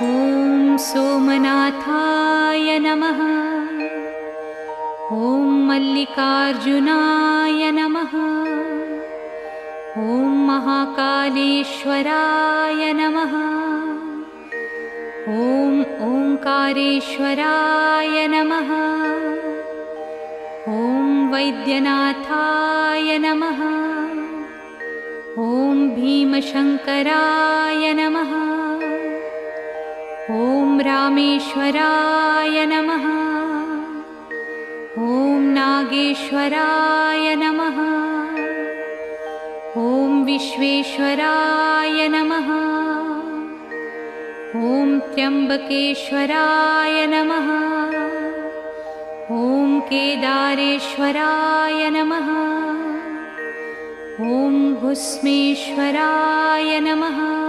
ॐ सोमनाथाय नमः। ॐ मल्लिकार्जुनाय नमः। ॐ महाकालेश्वराय नमः। ॐ ओंकारेश्वराय नमः। ॐ वैद्यनाथाय नमः। ॐ भीमशङ्कराय नमः। ॐ रामेश्वराय नमः। ॐ नागेश्वराय नमः। ॐ विश्वेश्वराय नमः। ॐ त्र्यम्बकेश्वराय नमः। ॐ केदारेश्वराय नमः। ॐ भुस्मेश्वराय नमः।